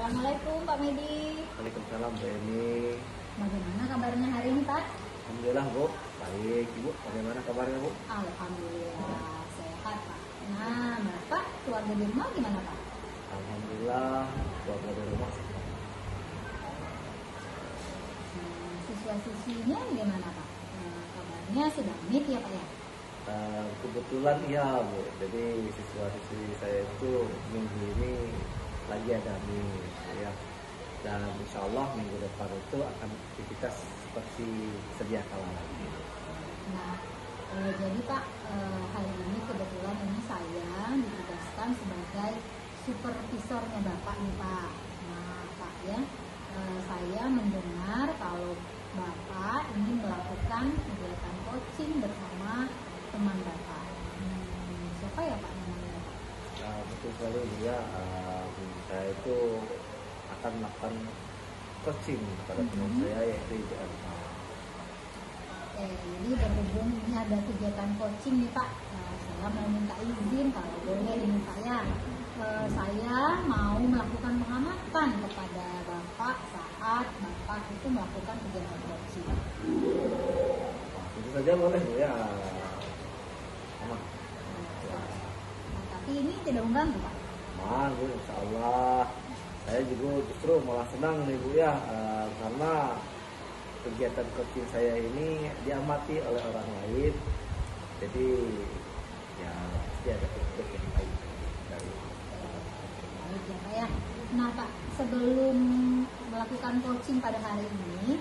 Assalamualaikum Pak Medi. Waalaikumsalam Bu Eni. Bagaimana kabarnya hari ini Pak? Alhamdulillah Bu, baik. Ibu bagaimana kabarnya Bu? Alhamdulillah sehat Pak. Nah Bapak keluarga di rumah gimana Pak? Alhamdulillah keluarga di rumah sehat. Siswa-siswinya gimana Pak? Kabarnya sudah meet ya Pak ya? Kebetulan iya Bu, jadi siswa-siswi saya itu minggu ini lagi ada meet ya. Dan insya Allah minggu depan itu akan aktivitas seperti sedia kala lagi. Nah jadi Pak hari ini kebetulan ini saya ditugaskan sebagai supervisornya Bapak nih Pak. Nah Pak ya, saya mendengar kalau Bapak ingin melakukan kegiatan coaching bersama teman Bapak. Siapa ya Pak namanya Pak? Betul sekali Bu ya, saya itu akan melakukan coaching kepada teman saya yaitu Ibu Elma. Jadi berhubung ini ada kegiatan coaching nih Pak, saya mau minta izin kalau boleh ini Pak ya. Saya mau melakukan pengamatan kepada Bapak saat Bapak itu melakukan kegiatan coaching. Tentu saja boleh Bu ya. Aman. Nah, tapi ini tidak mengganggu Pak. Aman Bu, insya Allah. Saya juga justru malah senang nih Bu ya, karena kegiatan coaching saya ini diamati oleh orang lain. Jadi ya pasti ada feedback yang baik dari Baik ya Pak ya. Nah Pak, sebelum melakukan coaching pada hari ini,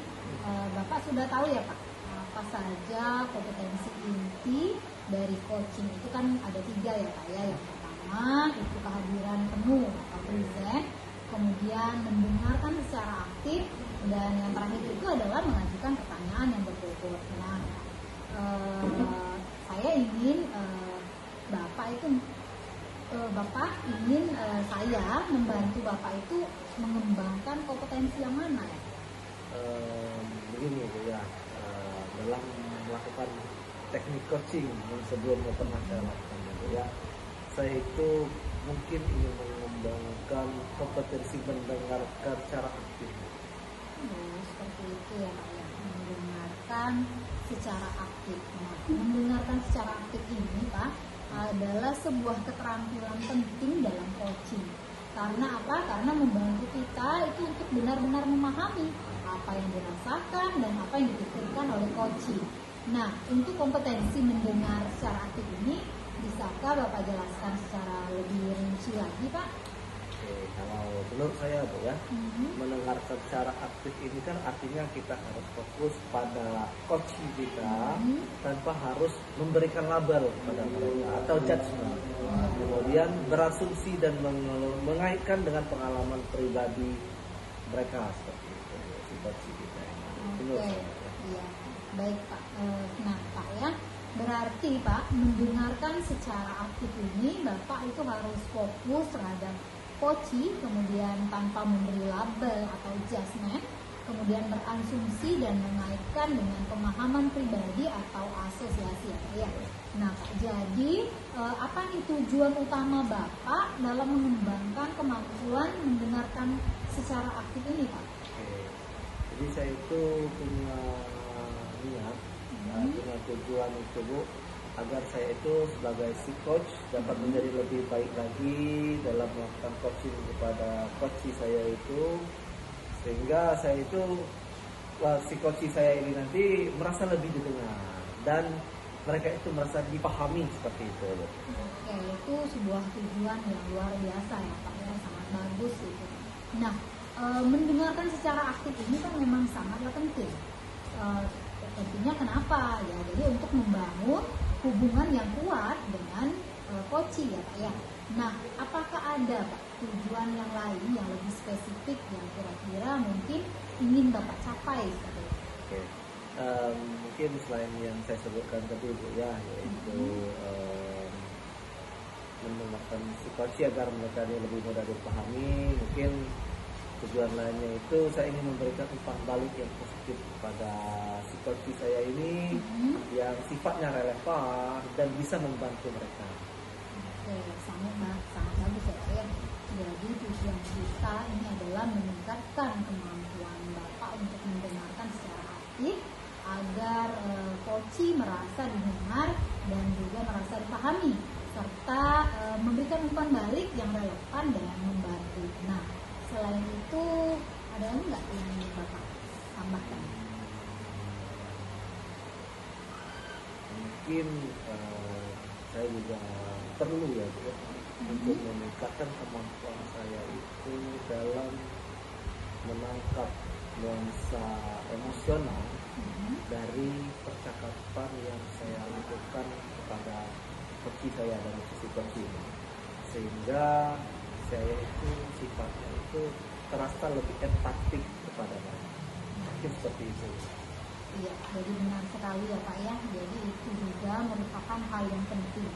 Bapak sudah tahu ya Pak, apa saja kompetensi inti dari coaching itu kan ada 3 ya Pak ya. Yang pertama itu kehadiran penuh atau present, kemudian mendengarkan secara aktif, dan yang terakhir itu adalah mengajukan pertanyaan yang berbobot. Nah, saya ingin Bapak ingin saya membantu Bapak itu mengembangkan kompetensi yang mana ya? Begini Bu ya, dalam melakukan teknik coaching yang sebelumnya pernah saya lakukan Bu ya, saya itu mungkin ingin mengembangkan kompetensi mendengarkan secara aktif. Seperti itu ya Pak ya, mendengarkan secara aktif. Nah, mendengarkan secara aktif ini Pak adalah sebuah keterampilan penting dalam coaching. Karena apa? Karena membantu kita itu untuk benar-benar memahami apa yang dirasakan dan apa yang dipikirkan oleh coaching. Nah, untuk kompetensi mendengar secara aktif ini, bisakah Bapak jelaskan secara lebih rinci lagi Pak? Oke, kalau menurut saya Bu ya, mendengarkan secara aktif ini kan artinya kita harus fokus pada coaching kita tanpa harus memberikan label kepada mereka atau judgement. Kemudian berasumsi dan mengaitkan dengan pengalaman pribadi mereka seperti itu si coaching kita ini. Menurut saya. Iya. Baik Pak. Nah Pak ya, berarti Pak mendengarkan secara aktif ini Bapak itu harus fokus terhadap coaching, kemudian tanpa memberi label atau judgement, kemudian berasumsi dan mengaitkan dengan pemahaman pribadi atau asosiasi ya. Nah Pak, jadi apa nih tujuan utama Bapak dalam mengembangkan kemampuan mendengarkan secara aktif ini Pak? Oke. Jadi saya itu punya niat, punya tujuan itu Bu, agar saya itu sebagai si coach dapat menjadi lebih baik lagi dalam melakukan coaching kepada coach saya itu, sehingga saya itu si coach saya ini nanti merasa lebih didengar dan mereka itu merasa dipahami seperti itu. Oke, itu sebuah tujuan yang luar biasa ya Pak ya, sangat bagus itu. Nah, mendengarkan secara aktif ini kan memang sangatlah penting. Tentunya kenapa ya? Jadi untuk membangun hubungan yang kuat dengan coaching ya Pak ya. Nah, apakah ada Pak tujuan yang lain yang lebih spesifik yang kira-kira mungkin ingin Bapak capai seperti itu? Oke. Mungkin selain yang saya sebutkan tadi Bu ya, yaitu mendengarkan situasi agar mereka lebih mudah dipahami. Mungkin tujuan lainnya itu saya ingin memberikan umpan balik yang positif kepada psikologi saya ini, yang sifatnya relevan dan bisa membantu mereka. Oke, sangat bagus ya Pak ya. Jadi tujuan kita kita ini adalah meningkatkan kemampuan Bapak untuk mendengarkan secara aktif agar koci merasa didengar dan juga merasa dipahami, serta memberikan umpan balik yang relevan dan membantu. Nah, selain itu ada enggak yang Bapak tambahkan? Mungkin saya juga perlu ya Bu, untuk meningkatkan kemampuan saya itu dalam menangkap nuansa emosional dari percakapan yang saya lakukan kepada koci saya dari sisi koci, sehingga saya itu sifatnya itu terasa lebih empatik kepada mereka. Mungkin seperti itu. Iya, jadi benar sekali ya Pak ya. Jadi itu juga merupakan hal yang penting.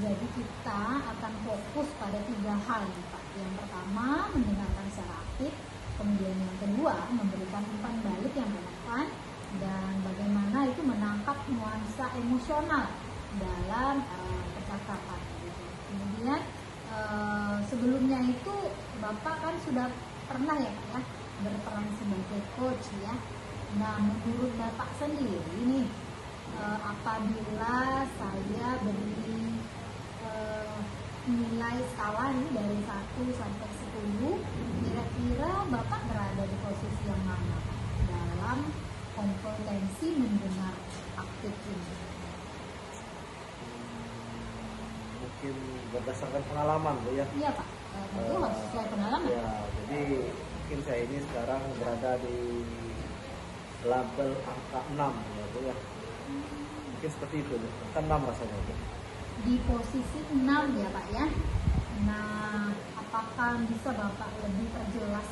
Jadi kita akan fokus pada 3 hal nih Pak. Yang pertama, mendengarkan secara aktif. Kemudian yang kedua, memberikan umpan balik yang relevan. Dan bagaimana itu menangkap nuansa emosional dalam percakapan. Kemudian sebelumnya itu Bapak kan sudah pernah ya Pak ya berperan sebagai coach ya. Nah, menurut Bapak sendiri nih, apabila saya beri nilai skala nih dari 1 sampai 10, kira-kira Bapak berada di posisi yang mana dalam kompetensi mendengar aktif ini? Mungkin berdasarkan pengalaman Bu ya. Iya Pak, tentu harus sesuai pengalaman. Ya, jadi mungkin saya ini sekarang berada di label angka 6 ya Bu ya. Mungkin seperti itu Bu. Angka 6 rasanya Bu. Di posisi 6 ya Pak ya. Nah, apakah bisa Bapak lebih perjelas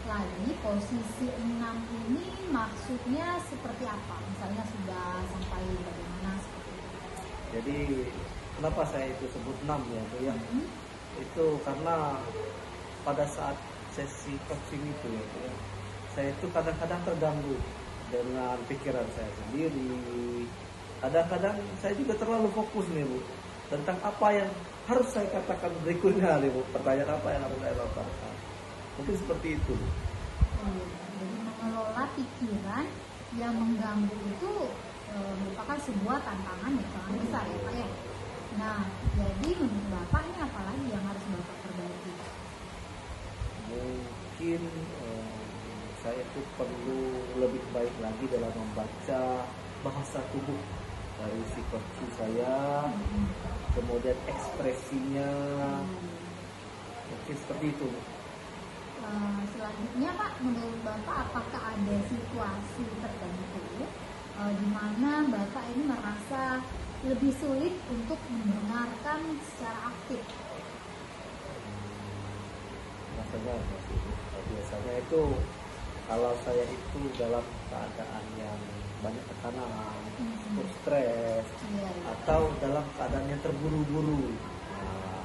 lagi posisi 6 ini maksudnya seperti apa? Misalnya sudah sampai bagaimana seperti itu? Jadi kenapa saya itu sebut 6 ya Bu ya? Itu karena pada saat sesi coaching itu ya Bu ya, saya itu kadang-kadang terganggu dengan pikiran saya sendiri. Kadang-kadang saya juga terlalu fokus nih Bu tentang apa yang harus saya katakan berikutnya nih Bu. Pertanyaan apa yang harus saya lontarkan. Mungkin seperti itu Bu. Jadi mengelola pikiran yang mengganggu itu merupakan sebuah tantangan yang sangat besar ya Pak ya. Nah, jadi menurut Bapak ini apa lagi yang harus Bapak perbaiki? Mungkin saya itu perlu lebih baik lagi dalam membaca bahasa tubuh dari si coach saya, kemudian ekspresinya, mungkin seperti itu. Selanjutnya Pak, menurut Bapak apakah ada situasi tertentu di mana Bapak ini merasa lebih sulit untuk mendengarkan secara aktif? Rasanya biasanya itu kalau saya itu dalam keadaan yang banyak tekanan, stres, atau dalam keadaan yang terburu-buru. Nah,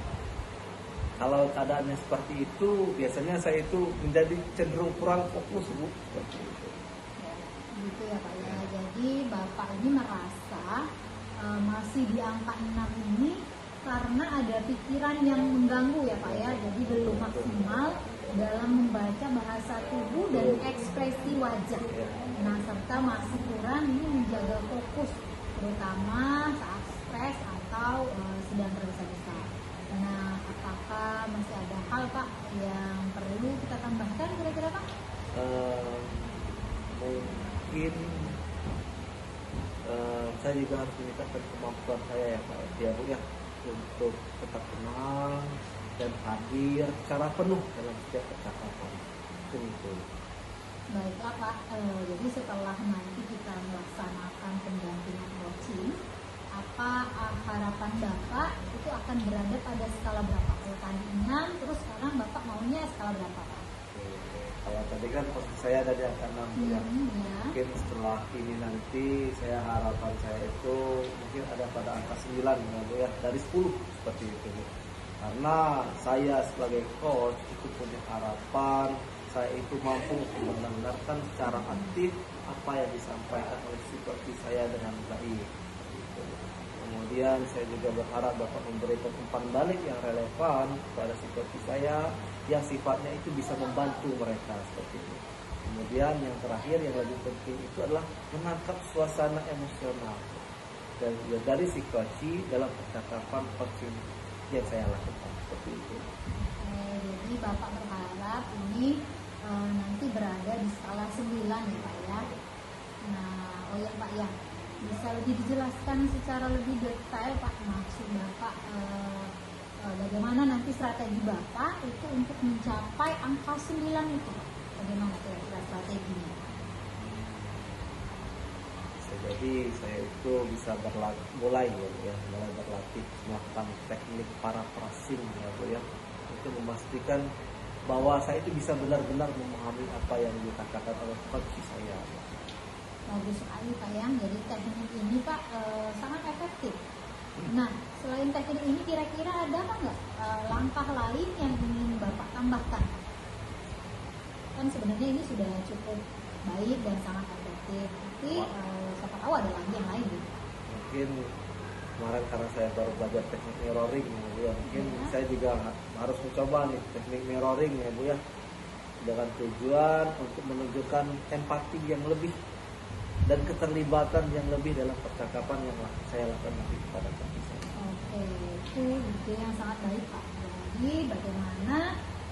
kalau keadaannya seperti itu, biasanya saya itu menjadi cenderung kurang fokus Bu, seperti itu. Ya, gitu ya Pak ya. Jadi Bapak ini merasa masih di angka 6 ini karena ada pikiran yang mengganggu ya Pak ya. Jadi belum maksimal dalam membaca bahasa tubuh dan ekspresi wajah. Nah, serta masih kurang ini menjaga fokus, terutama saat stres atau sedang tergesa-gesa. Nah, apakah masih ada hal Pak yang perlu kita tambahkan kira-kira Pak? Mungkin saya juga harus meningkatkan kemampuan saya ya Pak ya Bu ya, untuk tetap tenang dan hadir secara penuh dalam setiap percakapan. Itu. Baiklah Pak, jadi setelah nanti kita melaksanakan pendampingan coaching, apa harapan Bapak itu akan berada pada skala berapa? Kalau tadi 6, terus sekarang Bapak maunya skala berapa Pak? Kalau tadi kan posisi saya ada di angka 6 ya. Mungkin setelah ini nanti saya harapan saya itu mungkin ada pada angka 9 ya Bu ya, dari 10 seperti itu Bu. Karena saya sebagai coach itu punya harapan saya itu mampu mendengarkan secara aktif apa yang disampaikan oleh psikologi saya dengan baik. Kemudian saya juga berharap dapat memberikan umpan balik yang relevan kepada psikologi saya yang sifatnya itu bisa membantu mereka seperti itu. Kemudian yang terakhir yang lebih penting itu adalah menangkap suasana emosional dari si coach dalam percakapan coaching yang saya lakukan seperti itu. Jadi Bapak berharap ini nanti berada di skala 9 ya Pak ya. Nah, oh ya Pak ya, bisa lebih dijelaskan secara lebih detail Pak, maksud Bapak bagaimana nanti strategi Bapak itu untuk mencapai angka 9 itu Pak? Bagaimana kira-kira strateginya? Jadi saya itu bisa mulai berlatih melakukan teknik paraphrasing ya Bu ya, untuk memastikan bahwa saya itu bisa benar-benar memahami apa yang dikatakan oleh coach saya. Bagus sekali Pak ya, jadi teknik ini Pak sangat efektif. Nah, selain teknik ini kira-kira ada apa nggak langkah lain yang ingin Bapak tambahkan? Kan sebenarnya ini sudah cukup baik dan sangat efektif, tapi siapa tahu ada lagi yang lain gitu. Mungkin kemarin karena saya baru belajar teknik mirroring ya Bu ya, mungkin saya juga harus mencoba nih teknik mirroring ya Bu ya, dengan tujuan untuk menunjukkan empati yang lebih dan keterlibatan yang lebih dalam percakapan yang saya lakukan nanti kepada coach saya. Oke, itu ide yang sangat baik Pak. Jadi bagaimana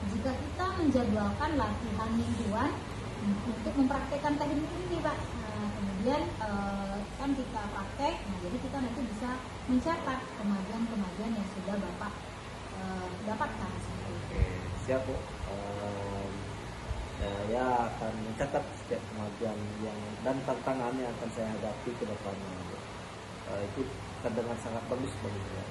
jika kita menjadwalkan latihan mingguan untuk mempraktekkan teknik ini Pak. Nah, kemudian kan kita praktek, nah jadi kita nanti bisa mencatat kemajuan-kemajuan yang sudah Bapak dapatkan. Oke, siap Bu. Saya akan mencatat setiap kemajuan dan tantangan yang akan saya hadapi ke depannya. Itu terdengar sangat bagus bagi saya.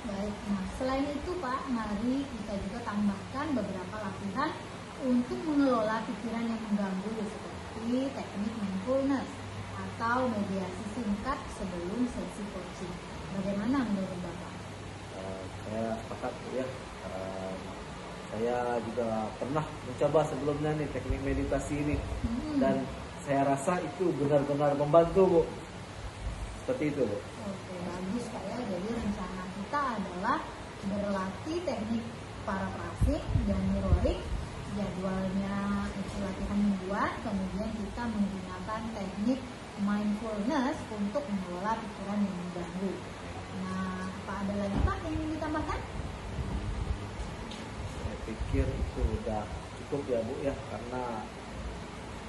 Baik, nah selain itu Pak, mari kita juga tambahkan beberapa latihan untuk mengelola pikiran yang mengganggu seperti teknik mindfulness atau mediasi singkat sebelum sesi coaching. Bagaimana menurut Bapak? Saya sepakat ya. Saya juga pernah mencoba sebelumnya nih teknik meditasi ini dan saya rasa itu benar-benar membantu Bu. Seperti itu Bu. Oke, bagus Pak ya. Jadi rencana kita adalah berlatih teknik paraphrasing dan mirroring. Jadwalnya itu latihan mingguan, kemudian kita menggunakan teknik mindfulness untuk mengelola pikiran yang mengganggu. Nah, apa ada lagi Pak yang ingin ditambahkan? Saya pikir itu udah cukup ya Bu ya, karena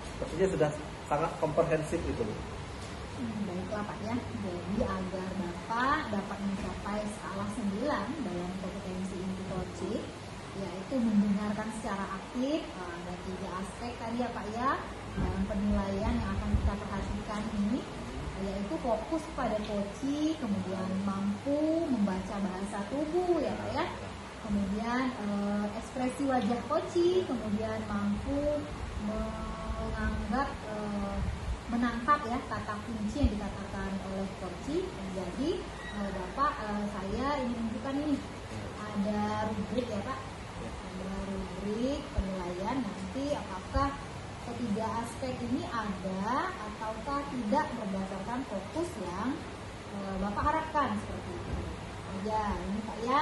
sepertinya sudah sangat komprehensif itu Bu. Baiklah Pak ya, jadi agar Bapak dapat mencapai skala 9 dalam kompetensi inti coaching, yaitu mendengarkan secara aktif, ada 3 aspek tadi ya Pak ya, dalam penilaian yang akan kita perhatikan ini, yaitu fokus pada coaching, kemudian mampu membaca bahasa tubuh ya Pak ya, kemudian ekspresi wajah coaching, kemudian mampu menangkap ya kata kunci yang dikatakan oleh coach. Jadi Bapak, saya ingin menunjukkan ini ada rubrik ya Pak, ada rubrik penilaian nanti apakah ketiga aspek ini ada ataukah tidak berdasarkan fokus yang Bapak harapkan seperti itu. Ya ini Pak ya,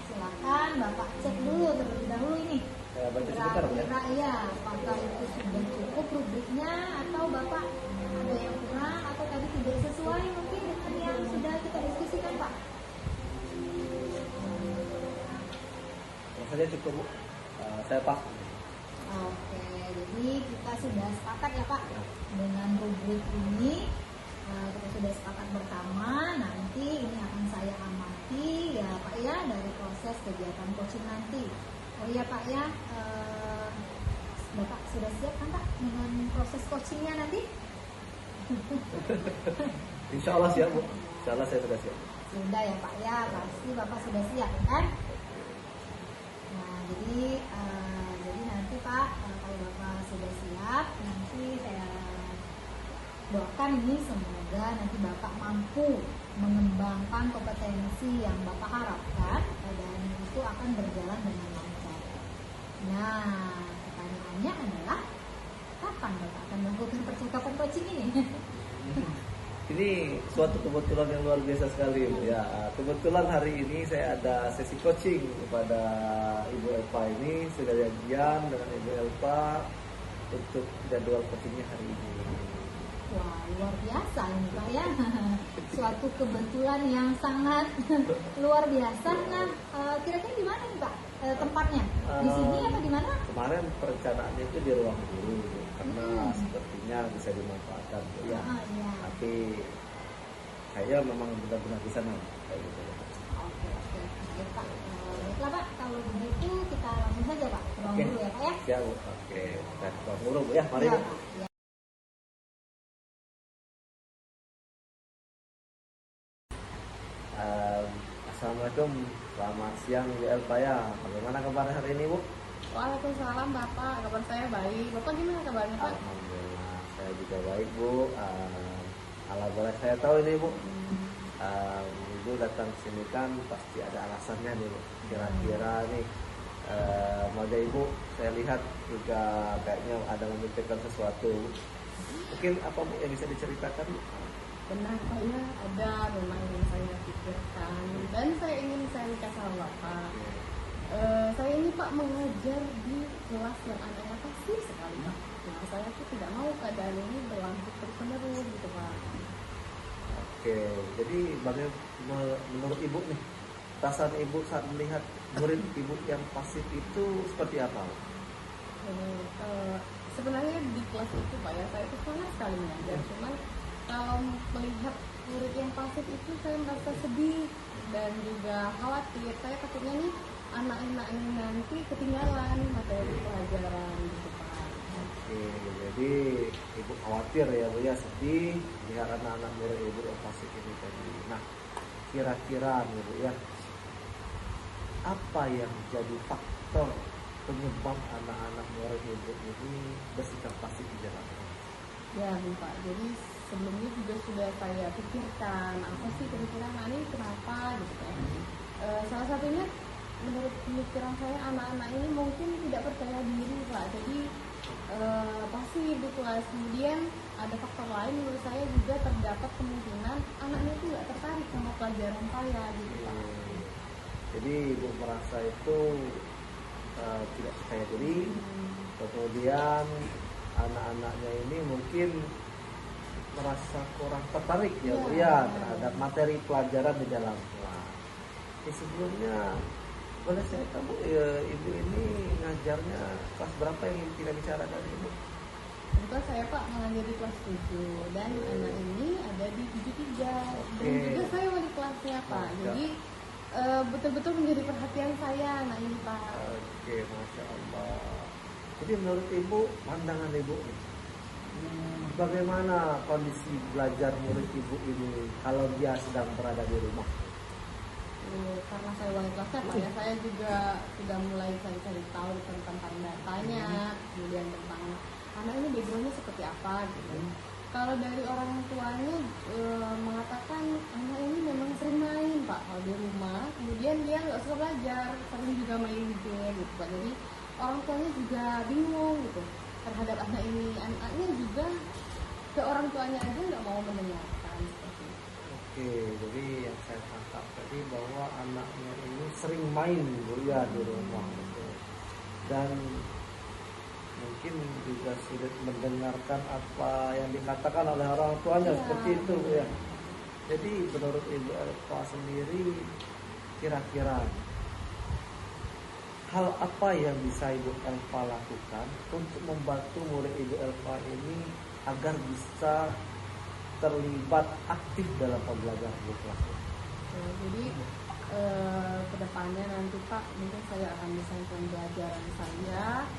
silakan Bapak cek dulu terlebih dahulu ini. Kira-kira ya, apakah itu sudah cukup rubriknya atau Bapak ada yang kurang atau tadi tidak sesuai mungkin dengan yang sudah kita diskusikan Pak? Rasanya cukup Bu. Saya pas. Oke, jadi kita sudah sepakat ya Pak dengan rubrik ini. Kita sudah sepakat bersama, nanti ini akan saya amati ya Pak ya dari proses kegiatan coaching nanti. Oh iya Pak ya, Bapak sudah siap kan Pak dengan proses coachingnya nanti? Insya Allah siap Bu. Insya Allah saya sudah siap. Sudah ya Pak ya, pasti Bapak sudah siap kan? Nah jadi nanti Pak kalau Bapak sudah siap, nanti saya doakan ini semoga nanti Bapak mampu mengembangkan kompetensi yang Bapak harapkan dan itu akan berjalan dengan lancar. Nah, pertanyaannya adalah kapan Bapak akan melakukan percakapan coaching ini? Ini suatu kebetulan yang luar biasa sekali Bu ya. Kebetulan hari ini saya ada sesi coaching kepada Ibu Elva ini, sudah janjian dengan Ibu Elva untuk jadwal coachingnya hari ini. Wah, luar biasa ini Pak ya. Suatu kebetulan yang sangat luar biasa. Nah, kira-kira di mana nih Pak tempatnya? Di sini atau di mana? Kemarin perencanaannya itu di ruang guru karena sepertinya bisa dimanfaatkan Bu ya. Iya. Tapi saya memang benar-benar di sana kayak gitu. Oke. Baik Pak. Baiklah Pak, kalau begitu kita langsung saja Pak ke ruang guru ya Pak ya. Ya Bu. Oke, kita ke ruang guru Bu ya. Mari Iya, Bu. Pak. Ya. Assalamualaikum, selamat siang Bu Elva ya. Bagaimana kabar hari ini Bu? Waalaikumsalam Bapak, kabar saya baik. Bapak gimana kabarnya Pak? Alhamdulillah, saya juga baik Bu. Ala boleh saya tahu ini Bu, Ibu datang sini kan pasti ada alasannya nih Bu. Kira-kira nih wajah Ibu saya lihat juga kayaknya ada memikirkan sesuatu. Mungkin apa Bu yang bisa diceritakan Bu? Benar Pak ya, ada memang yang saya pikirkan dan saya ingin share sama Bapak. Saya ini Pak mengajar di kelas yang anaknya pasif sekali Pak. Nah saya tuh tidak mau keadaan ini berlanjut terus-menerus gitu Pak. Oke, jadi bagaimana menurut Ibu nih, perasaan Ibu saat melihat murid Ibu yang pasif itu seperti apa? Sebenarnya di kelas itu Pak ya, saya itu sangat sekali mengajar. Cuman kalau melihat murid yang pasif itu saya merasa sedih dan juga khawatir. Saya takutnya nih anak-anak ini nanti ketinggalan materi pelajaran gitu Pak. Oke, jadi Ibu khawatir ya Bu ya, sedih lihat anak-anak murid Ibu yang pasif ini tadi. Nah, kira-kira nih Bu ya, apa yang jadi faktor penyebab anak-anak murid Ibu ini bersikap pasif di jalan? Ya Pak, jadi sebelumnya juga sudah saya pikirkan apa sih kira-kira anak ini kenapa gitu kan. Salah satunya menurut pemikiran saya anak-anak ini mungkin tidak percaya diri Pak, jadi pasti di kelas. Kemudian ada faktor lain menurut saya juga terdapat kemungkinan anaknya itu nggak tertarik sama pelajaran saya gitu Pak. Jadi Ibu merasa itu tidak percaya diri, kemudian anak-anaknya ini mungkin merasa kurang tertarik ya Bu ya terhadap materi pelajaran di dalam kelas. Sebelumnya boleh saya tahu Ibu ini ngajarnya kelas berapa yang tidak bicara dari Ibu? Kebetulan saya Pak mengajar di kelas 7 dan anak ini ada di 73 dan juga saya wali kelasnya Pak. Jadi betul-betul menjadi perhatian saya anak ini Pak. Oke, Masya Allah. Jadi menurut Ibu, pandangan Ibu bagaimana kondisi belajar murid Ibu ini kalau dia sedang berada di rumah? Karena saya wali kelasnya Pak ya, saya juga sudah mulai cari-cari tahu tentang datanya, kemudian tentang anak ini backgroundnya seperti apa gitu. Kalau dari orang tuanya mengatakan anak ini memang sering main Pak kalau di rumah, kemudian dia nggak suka belajar, sering juga main game gitu Pak. Jadi orang tuanya juga bingung gitu terhadap anak ini. Anaknya juga ke orang tuanya aja nggak mau mendengarkan seperti itu. Oke, jadi yang saya tangkap tadi bahwa anaknya ini sering main Bu ya di rumah gitu. Dan mungkin juga sulit mendengarkan apa yang dikatakan oleh orang tuanya seperti itu Bu ya. Jadi menurut Ibu Elva sendiri kira-kira hal apa yang bisa Ibu Elva lakukan untuk membantu murid Ibu Elva ini agar bisa terlibat aktif dalam pembelajaran di kelas? Jadi kedepannya nanti Pak mungkin saya akan desain pembelajaran saya.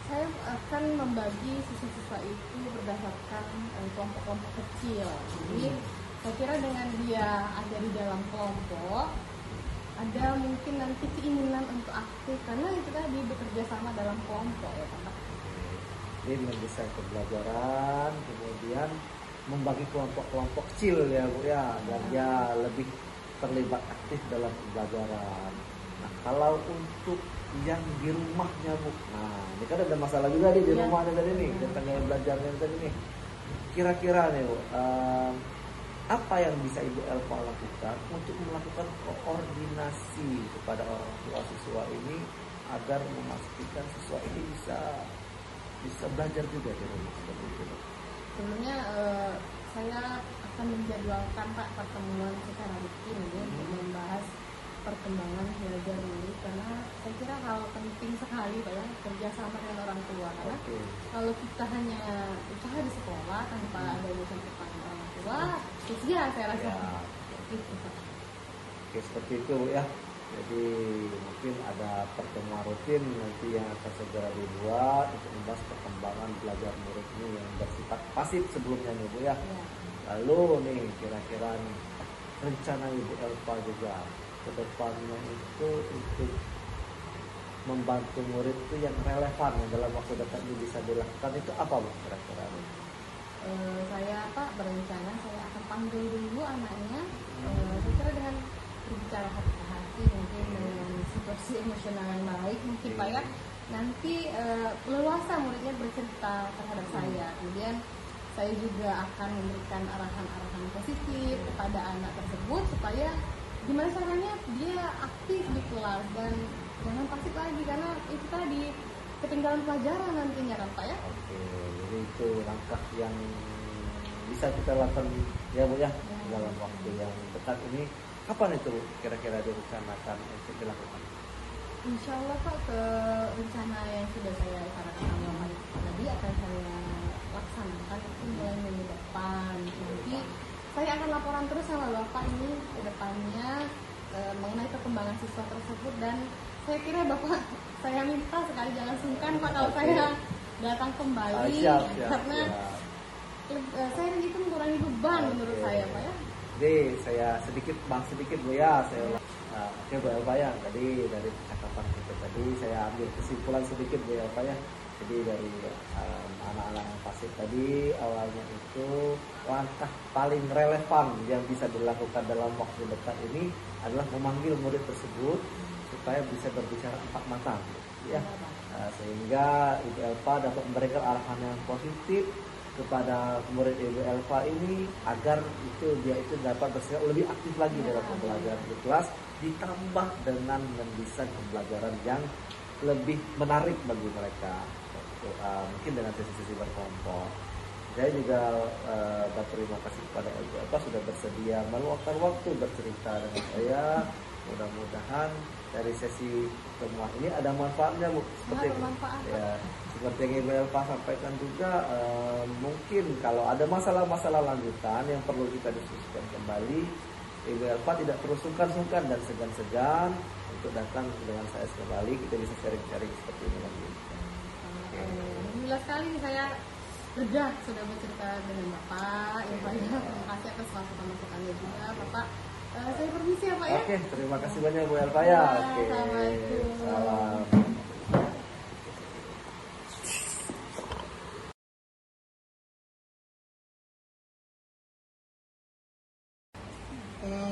Saya akan membagi siswa-siswa itu berdasarkan kelompok-kelompok kecil. Jadi saya kira dengan dia ada di dalam kelompok, ada mungkin nanti keinginan untuk aktif karena itu tadi bekerja sama dalam kelompok ya Pak. Jadi mendesain pembelajaran, kemudian membagi kelompok-kelompok kecil ya Bu ya, dan dia lebih terlibat aktif dalam pembelajaran. Nah, kalau untuk yang di rumahnya Bu, nah ini kan ada masalah juga nih di rumahnya tadi nih, tentang gaya belajarnya tadi nih. kira-kira nih Bu, apa yang bisa Ibu Elva lakukan untuk melakukan koordinasi kepada orang tua siswa ini agar memastikan siswa ini bisa belajar juga di rumah seperti itu? Sebelumnya saya akan menjadwalkan Pak pertemuan secara rutin ya, untuk membahas perkembangan belajar ini, karena saya kira hal penting sekali Pak ya, kerjasama dengan orang tua, karena kalau kita hanya usaha di sekolah tanpa ada campur orang tua, sia saya rasa. Gitu, Pak. Oke, seperti itu Bu ya. Jadi mungkin ada pertemuan rutin nanti yang akan segera dibuat untuk membahas perkembangan belajar murid ini yang bersifat pasif sebelumnya nih Bu ya. Lalu nih kira-kira nih, rencana Ibu Elva juga ke depannya itu untuk membantu murid itu yang relevan yang dalam waktu dekat ini bisa dilakukan itu apa Bu kira-kira? Saya Pak berencana saya akan panggil dulu anaknya, saya kira dengan berbicara hati ke hati, mungkin dengan situasi emosional yang baik mungkin Pak ya, nanti leluasa muridnya bercerita terhadap saya, kemudian saya juga akan memberikan arahan-arahan positif kepada anak tersebut supaya gimana caranya dia aktif di kelas dan jangan pasif lagi, karena itu tadi ketinggalan pelajaran nantinya kan Pak ya. Oke, jadi itu langkah yang bisa kita lakukan ya Bu ya, dalam waktu yang dekat ini. Kapan itu Bu kira-kira direncanakan untuk dilakukan? Insya Allah Pak, ke rencana yang sudah saya utarakan awal tadi akan saya laksanakan itu mulai minggu depan. Nanti saya akan laporan terus sama Bapak ini ke depannya mengenai perkembangan siswa tersebut, dan saya kira Bapak, saya minta sekali jangan sungkan Pak kalau saya datang kembali, karena saya itu mengurangi beban menurut saya Pak ya. Jadi saya sedikit Bu ya, saya oke Bu Elva ya, tadi dari percakapan kita tadi saya ambil kesimpulan sedikit Bu Elva ya. Jadi dari anak-anak yang pasif tadi awalnya itu langkah paling relevan yang bisa dilakukan dalam waktu dekat ini adalah memanggil murid tersebut supaya bisa berbicara empat mata ya. Sehingga Ibu Elva dapat memberikan arahan yang positif kepada murid Ibu Elva ini agar dia itu dapat bersikap lebih aktif lagi dalam pembelajaran di kelas, ditambah dengan mendesain pembelajaran yang lebih menarik bagi mereka, mungkin dengan sesi-sesi berkelompok. Saya juga berterima kasih kepada Ibu Elva sudah bersedia meluangkan waktu bercerita dengan saya. Mudah-mudahan dari sesi pertemuan ini ada manfaatnya Bu. Seperti ya, seperti yang Ibu Elva sampaikan juga, mungkin kalau ada masalah-masalah lanjutan yang perlu kita diskusikan kembali, Ibu Elva tidak perlu sungkan-sungkan dan segan-segan untuk datang dengan saya kembali, kita bisa sharing-sharing seperti ini lagi. Alhamdulillah sekali saya lega sudah bercerita dengan Bapak. Ya Pak ya, terima kasih atas masukan-masukannya juga Bapak. Saya permisi ya Pak ya. Oke, terima kasih banyak Bu Elva ya. Oke. Assalamualaikum. Salam.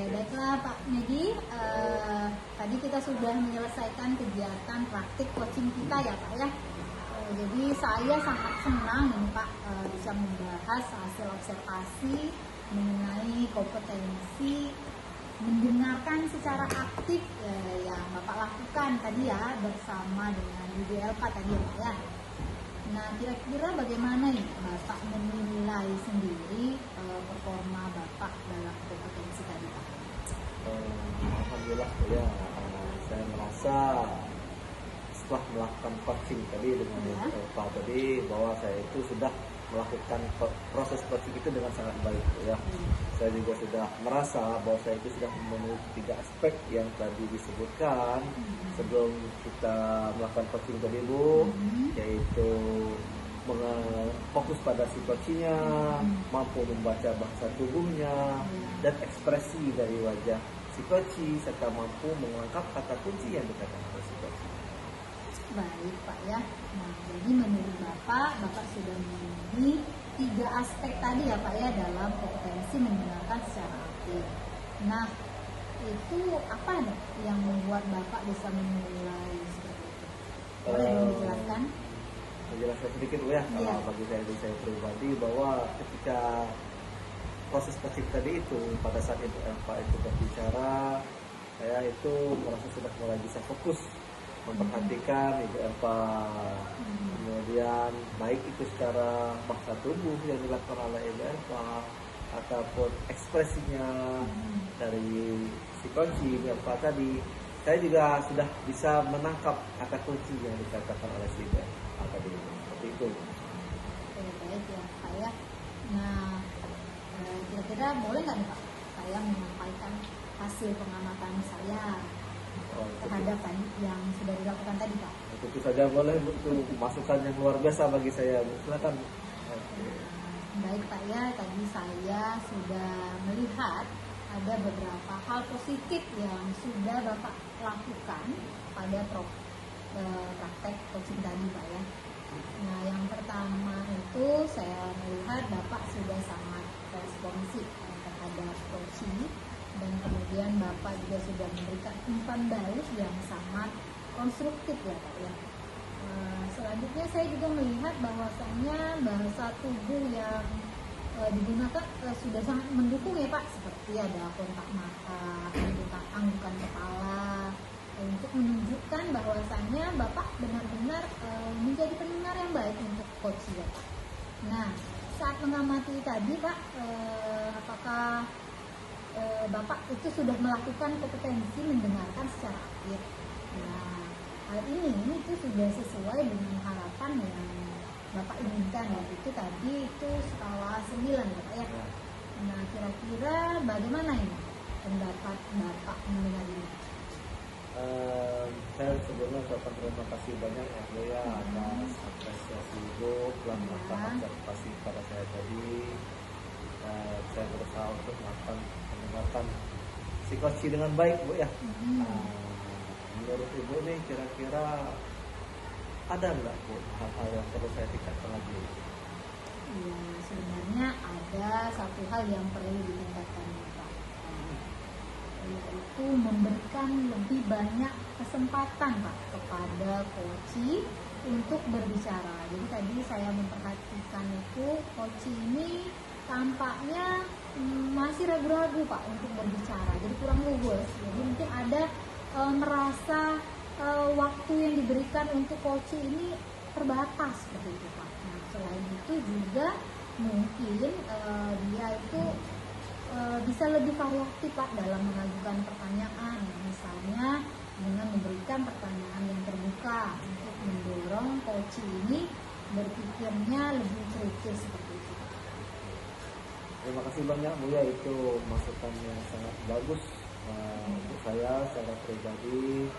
Baiklah Pak Medi, tadi kita sudah menyelesaikan kegiatan praktik coaching kita ya Pak ya. Jadi saya sangat senang ini Pak bisa membahas hasil observasi mengenai kompetensi mendengarkan secara aktif yang Bapak lakukan tadi ya bersama dengan Ibu Elva tadi ya Pak ya. Nah kira-kira bagaimana nih Bapak menilai sendiri performa Bapak dalam kompetensi tadi Pak? Alhamdulillah ya, saya merasa setelah melakukan coaching tadi dengan Elva tadi bahwa saya itu sudah melakukan proses coaching itu dengan sangat baik ya. Saya juga sudah merasa bahwa saya itu sudah memenuhi 3 aspek yang tadi disebutkan sebelum kita melakukan coaching tadi Bu, yaitu fokus pada situasinya, mampu membaca bahasa tubuhnya dan ekspresi dari wajah si coach, serta mampu mengungkap kata kunci yang dikatakan oleh si coach. Baik Pak ya. Nah, jadi menurut Bapak sudah memenuhi 3 aspek tadi ya Pak ya dalam kompetensi mendengarkan secara aktif. Nah, itu apa nih yang membuat Bapak bisa menilai seperti itu? Boleh dijelaskan? jelaskan sedikit Bu ya, Iya. bagi saya pribadi bahwa ketika proses coaching tadi itu pada saat Ibu Elva itu berbicara, saya itu merasa sudah mulai bisa fokus memperhatikan Ibu Elva, kemudian baik itu secara bahasa tubuh yang dilakukan oleh Ibu Elva ataupun ekspresinya dari si kunci Ibu Elva tadi, saya juga sudah bisa menangkap kata kunci yang dikatakan oleh si Ibu Elva tadi, seperti itu. Oke, baik ya Pak ya. Nah, kira-kira boleh nggak nih Pak saya menyampaikan hasil pengamatan saya terhadap tadi yang sudah dilakukan tadi Pak? Tentu saja boleh Bu, itu masukan yang luar biasa bagi saya Bu. Silakan. Baik Pak ya, tadi saya sudah melihat ada beberapa hal positif yang sudah Bapak lakukan pada praktek coaching tadi Pak ya. Nah, yang pertama itu saya melihat Bapak sudah sangat responsif terhadap coaching, dan kemudian Bapak juga sudah memberikan umpan balik yang sangat konstruktif ya Pak ya. Selanjutnya saya juga melihat bahwasannya bahasa tubuh yang digunakan sudah sangat mendukung ya Pak, seperti ada kontak mata, anggukan kepala, untuk menunjukkan bahwasannya Bapak benar-benar menjadi pendengar yang baik untuk coach ya Pak. Nah, saat mengamati tadi Pak, apakah Bapak itu sudah melakukan kompetensi mendengarkan secara aktif? Nah, hal ini itu sudah sesuai dengan harapan yang Bapak inginkan, yaitu tadi itu skala 9 ya Pak ya. Nah, kira-kira bagaimana ini pendapat Bapak mengenai ini? Saya sebelumnya ucapkan terima kasih banyak ya Bu ya atas apresiasi Ibu telah melakukan observasi pada saya tadi. Saya berusaha untuk mendengarkan psikosi dengan baik Bu ya. Menurut Ibu nih kira-kira ada nggak Bu hal-hal yang perlu saya tingkatkan lagi? Ya, sebenarnya ada satu hal yang perlu ditingkatkan Pak, yaitu memberikan lebih banyak kesempatan Pak kepada coach untuk berbicara. Jadi tadi saya memperhatikan itu coach ini tampaknya masih ragu-ragu Pak untuk berbicara, jadi kurang lugas. Jadi mungkin ada merasa waktu yang diberikan untuk coach ini terbatas seperti itu Pak. Nah, selain itu juga mungkin dia itu bisa lebih variatif Pak dalam mengajukan pertanyaan, misalnya dengan memberikan pertanyaan yang terbuka untuk mendorong coach ini berpikirnya lebih kritis seperti itu Pak. Terima kasih banyak Bu ya, itu masukan yang sangat bagus untuk saya secara pribadi.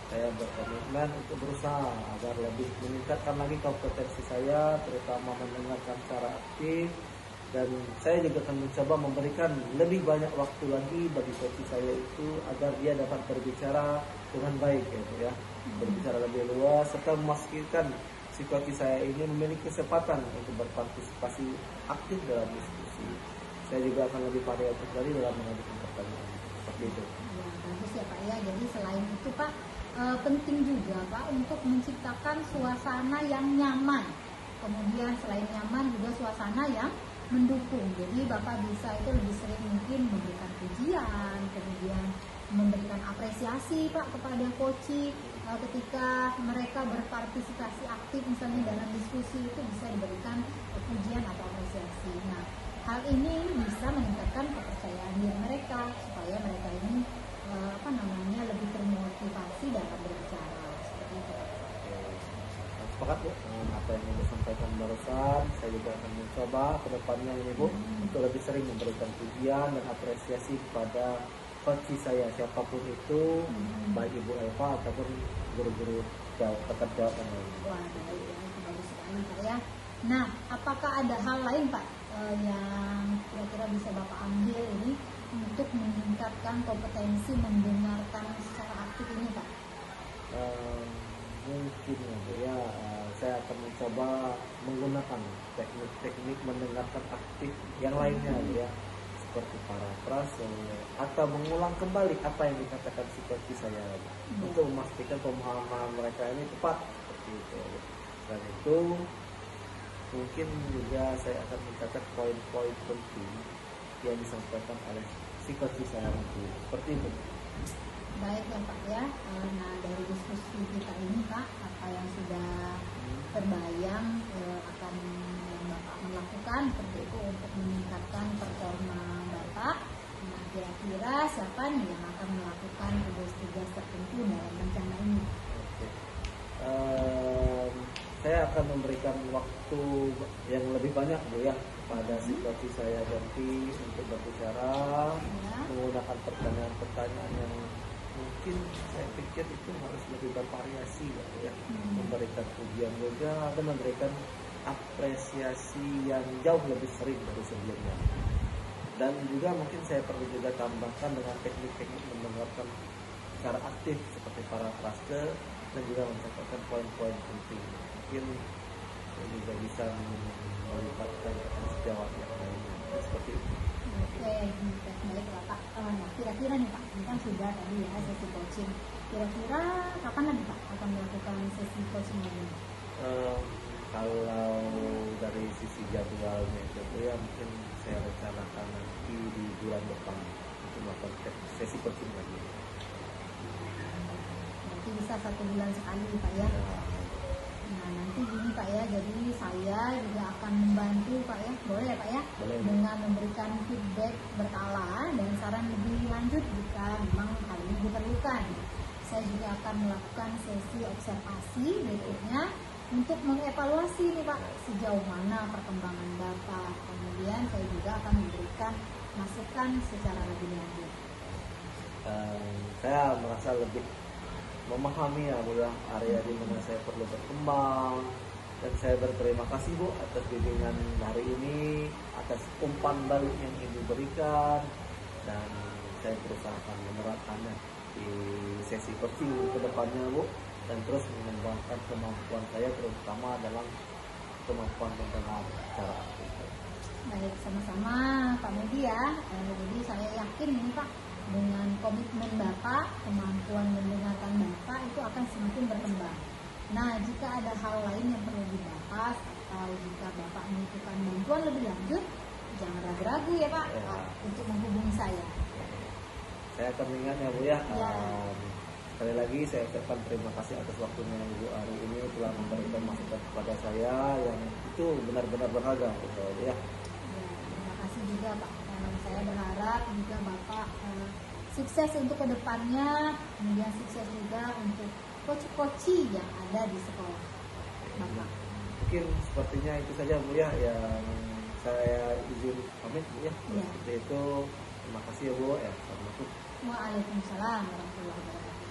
Saya berkomitmen untuk berusaha agar lebih meningkatkan lagi kompetensi saya, terutama mendengarkan secara aktif, dan saya juga akan mencoba memberikan lebih banyak waktu lagi bagi coach saya itu agar dia dapat berbicara dengan baik ya, berbicara lebih luas serta memastikan si coach saya ini memiliki kesempatan untuk berpartisipasi aktif dalam diskusi. Saya juga akan lebih variatif lagi dalam mengajukan pertanyaan seperti itu. Ya, bagus ya Pak ya. Jadi selain itu Pak, penting juga Pak untuk menciptakan suasana yang nyaman. Kemudian selain nyaman juga suasana yang mendukung. Jadi Bapak bisa itu lebih sering mungkin memberikan pujian, kemudian memberikan apresiasi Pak kepada coach ketika mereka berpartisipasi aktif misalnya dalam diskusi, itu bisa diberikan pujian atau apresiasi. Nah, hal ini bisa meningkatkan kepercayaan diri mereka supaya mereka ini lebih termotivasi dalam berbicara seperti itu. Sepakat Bu, apa yang Ibu sampaikan barusan, saya juga akan mencoba ke depannya ini Bu untuk lebih sering memberikan pujian dan apresiasi kepada coach saya siapapun itu, baik Ibu Elva ataupun guru-guru pekerja yang lain. Wah, baik ya, itu bagus sekali Pak ya. Nah, apakah ada hal lain Pak yang kira-kira bisa Bapak ambil ini untuk meningkatkan kompetensi mendengarkan secara aktif ini Pak? Mungkin ya, saya akan mencoba menggunakan teknik-teknik mendengarkan aktif yang lainnya ya, seperti parafrase atau mengulang kembali apa yang dikatakan si coach saya untuk memastikan pemahaman mereka ini tepat seperti itu. Selain itu mungkin juga saya akan mencatat poin-poin penting yang disampaikan oleh si coach saya nanti. Seperti itu. Baik ya Pak ya. Nah dari diskusi kita ini Pak, apa yang sudah terbayang akan yang Bapak melakukan seperti itu untuk meningkatkan performa Bapak. Nah kira-kira siapa nih yang akan melakukan tugas-tugas tertentu dalam rencana ini? Oke. Saya akan memberikan waktu yang lebih banyak Bu ya pada situasi saya nanti untuk berbicara, Ya. menggunakan pertanyaan-pertanyaan yang mungkin saya pikir itu harus lebih bervariasi ya Bu ya, memberikan pujian juga dan memberikan apresiasi yang jauh lebih sering dari sebelumnya. Dan juga mungkin saya perlu juga tambahkan dengan teknik-teknik menerapkan secara aktif seperti para cluster dan juga mencatatkan poin-poin penting. Mungkin ini juga bisa melibatkan sejawat yang lainnya. Seperti itu. Oke, baik Pak. Nah kira-kira nih Pak, ini kan sudah tadi ya sesi coaching. Kira-kira kapan lagi Pak akan melakukan sesi coaching ini? Kalau dari sisi jadwalnya itu ya mungkin saya rencanakan nanti di bulan depan untuk melakukan sesi coaching lagi. Berarti bisa 1 bulan sekali Pak ya. Nah nanti gini Pak ya, jadi saya juga akan membantu Pak ya, boleh ya Pak ya, Boleh. dengan memberikan feedback berkala dan saran lebih lanjut jika memang hal ini diperlukan. Saya juga akan melakukan sesi observasi berikutnya untuk mengevaluasi nih Pak sejauh mana perkembangan Bapak. Kemudian saya juga akan memberikan masukan secara lebih lanjut. Saya merasa lebih memahami ya Bu ya, area di mana saya perlu berkembang, dan saya berterima kasih Bu atas bimbingan hari ini, atas umpan balik yang Ibu berikan, dan saya berusaha akan menerapkannya di sesi coaching ke depannya Bu, dan terus mengembangkan kemampuan saya terutama dalam kemampuan mendengar secara aktif. Baik, sama-sama Pak Medi ya. Jadi saya yakin ini Pak, dengan komitmen Bapak, kemampuan mendengarkan Bapak itu akan semakin berkembang. Nah, jika ada hal lain yang perlu dibahas atau jika Bapak membutuhkan bantuan lebih lanjut, jangan ragu-ragu ya Pak Ya. untuk menghubungi saya. Saya akan ingat ya Bu ya. Ya. Sekali lagi saya ucapkan terima kasih atas waktunya Ibu hari ini telah memberikan masukan kepada saya yang itu benar-benar berharga untuk saya Bu ya. Ya, terima kasih juga Pak. Saya berharap juga Bapak sukses untuk kedepannya, kemudian sukses juga untuk coach-coach yang ada di sekolah Bapak. Mungkin sepertinya itu saja Bu ya yang saya izin pamit Bu ya. Ya. Seperti itu. Terima kasih ya Bu ya. Assalamualaikum. Waalaikumsalam warahmatullahi wabarakatuh.